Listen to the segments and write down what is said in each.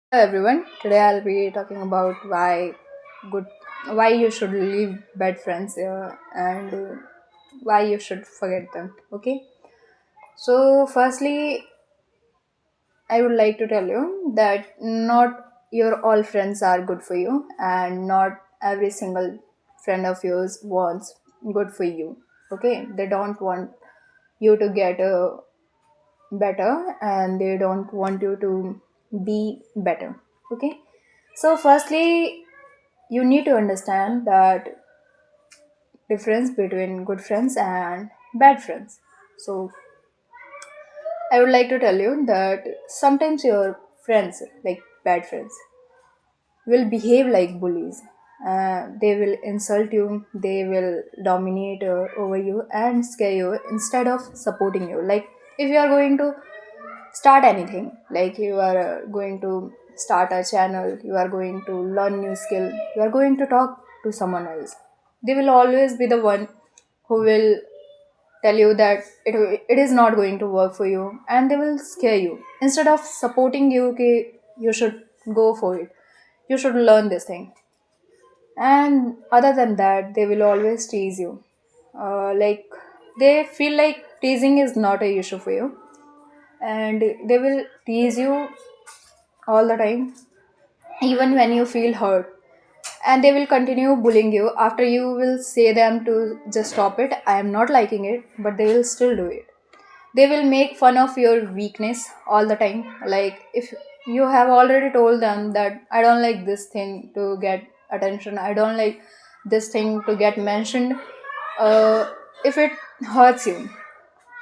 Hello everyone. Today I'll be talking about good why you should leave bad friends and why you should forget them. Okay. So firstly, I would like to tell you that not your all friends are good for you, and not every single friend of yours wants good for you. Okay. They don't want you to get better, and they don't want you to be better. Okay. So firstly, you need to understand that difference between good friends and bad friends. So I would like to tell you that sometimes your friends, like bad friends, will behave like bullies. They will insult you, they will dominate over you and scare you instead of supporting you. Like if you are going to start anything, like you are going to start a channel, you are going to learn new skill, you are going to talk to someone else, they will always be the one who will tell you that it is not going to work for you, and they will scare you instead of supporting you. Okay, you should go for it, you should learn this thing. And other than that, they will always tease you. Like they feel like teasing is not a issue for you, and they will tease you all the time, even when you feel hurt. And they will continue bullying you after you will say them to just stop it. I am not liking it, but they will still do it. They will make fun of your weakness all the time. Like if you have already told them that I don't like this thing to get attention, I don't like this thing to get mentioned, uh, if it hurts you,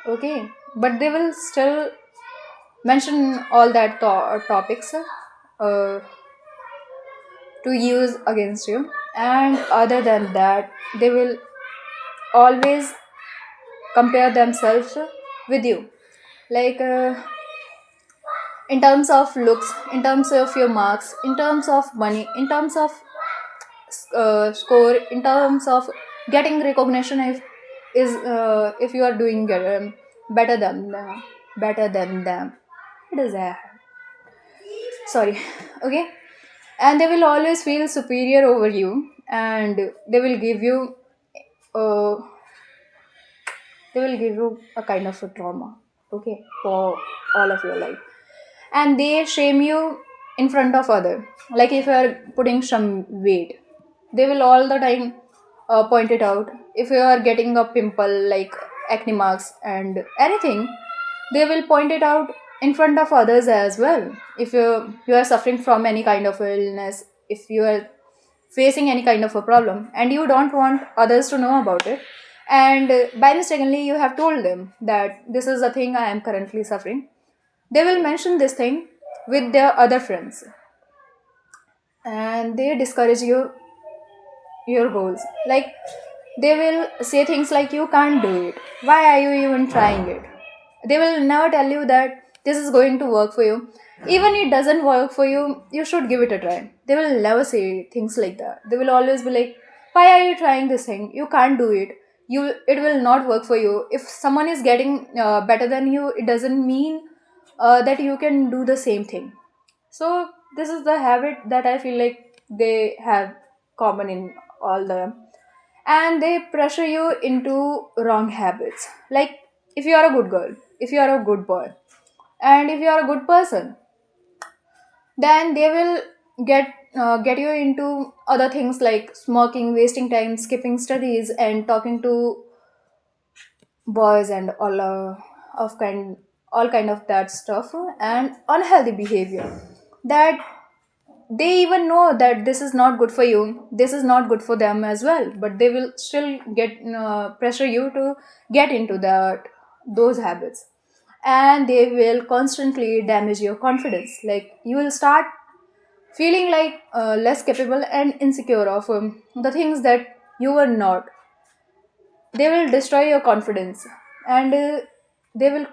okay, but they will still mention all that topics to use against you. And other than that, they will always compare themselves with you, like in terms of looks, in terms of your marks, in terms of money, in terms of score, in terms of getting recognition. If you are doing better than them, it is a sorry. Okay. And they will always feel superior over you, and uh, they will give you a kind of a trauma, okay, for all of your life. And they shame you in front of other. Like if you are putting some weight, they will all the time point it out. If you are getting a pimple like acne marks and anything, they will point it out in front of others as well. If you are suffering from any kind of illness, if you are facing any kind of a problem and you don't want others to know about it, and by mistakenly you have told them that this is the thing I am currently suffering, they will mention this thing with their other friends, and they discourage your goals. Like they will say things like you can't do it, why are you even trying it. They will never tell you that this is going to work for you. Even it doesn't work for you, you should give it a try. They will never say things like that. They will always be like, why are you trying this thing, you can't do it, it will not work for you. If someone is getting better than you, it doesn't mean that you can do the same thing. So this is the habit that I feel like they have common in all the, and they pressure you into wrong habits. Like if you are a good girl, if you are a good boy, and if you are a good person, then they will get you into other things like smoking, wasting time, skipping studies, and talking to boys, and all kind of that stuff, and unhealthy behavior. That they even know that this is not good for you, this is not good for them as well, but they will still get pressure you to get into those habits. And they will constantly damage your confidence. Like you will start feeling like less capable and insecure of the things that you were not. They will destroy your confidence, and they will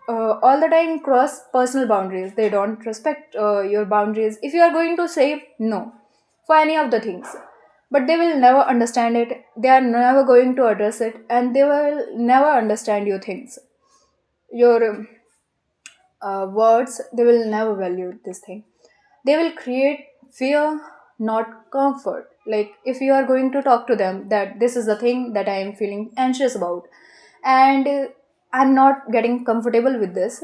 all the time cross personal boundaries. They don't respect your boundaries if you are going to say no for any of the things. But they will never understand it, they are never going to address it, and they will never understand your things, your words. They will never value this thing. They will create fear, not comfort. Like if you are going to talk to them that this is the thing that I am feeling anxious about, and I'm not getting comfortable with this,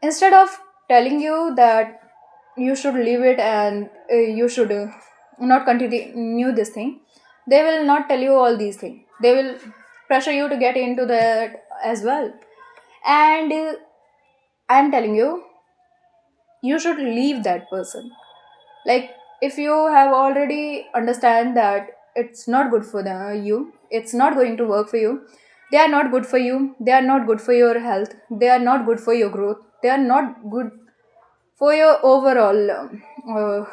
instead of telling you that you should leave it and you should not continue this thing, they will not tell you all these things. They will pressure you to get into that as well. And I'm telling you, you should leave that person. Like if you have already understand that it's not good for you, it's not going to work for you, they are not good for you, they are not good for your health, they are not good for your growth, they are not good for your overall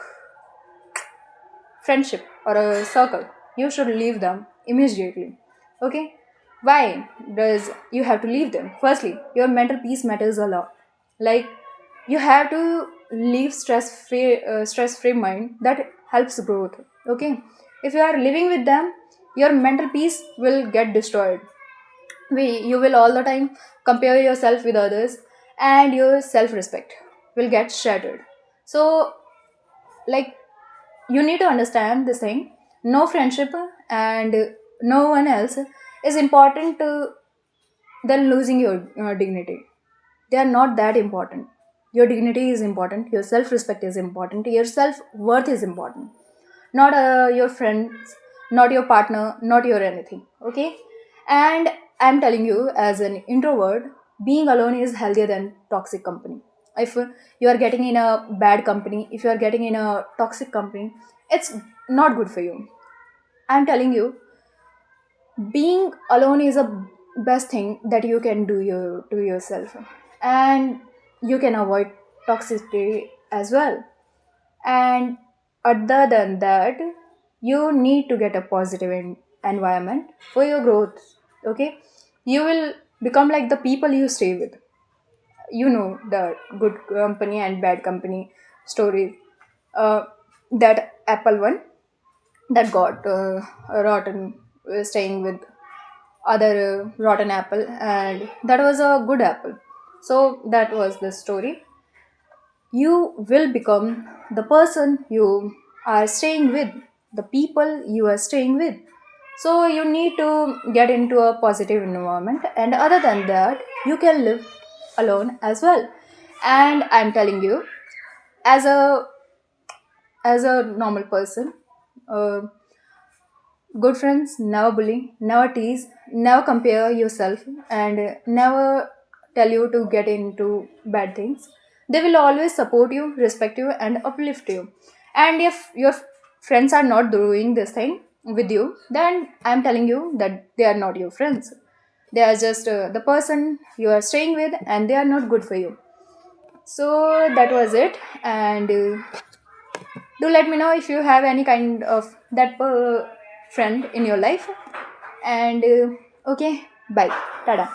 friendship or a circle, you should leave them immediately. Okay, why does you have to leave them? Firstly, your mental peace matters a lot. Like you have to leave stress free mind, that helps growth. Okay, if you are living with them, your mental peace will get destroyed. You will all the time compare yourself with others, and your self respect will get shattered. So like you need to understand this thing. No friendship and no one else is important than losing your dignity. They are not that important. Your dignity is important, your self respect is important, your self worth is important, not your friends, not your partner, not your anything. Okay, and I'm telling you, as an introvert, being alone is healthier than toxic company. If you are getting in a bad company, if you are getting in a toxic company, it's not good for you. I'm telling you, being alone is a best thing that you can do to yourself, and you can avoid toxicity as well. And other than that, you need to get a positive environment for your growth. Okay, you will become like the people you stay with. You know the good company and bad company stories. uh, that apple one that got rotten, staying with other rotten apple, and that was a good apple. So that was the story. You will become the person you are staying with, the people you are staying with. So you need to get into a positive environment, and other than that, you can live alone as well. And I'm telling you, as a normal person, uh, good friends never bully, never tease, never compare yourself, and never tell you to get into bad things. They will always support you, respect you, and uplift you. And if your friends are not doing this thing with you, then I'm telling you that they are not your friends. They are just the person you are staying with, and they are not good for you. So that was it. And do let me know if you have any kind of that friend in your life. And okay, bye, tada.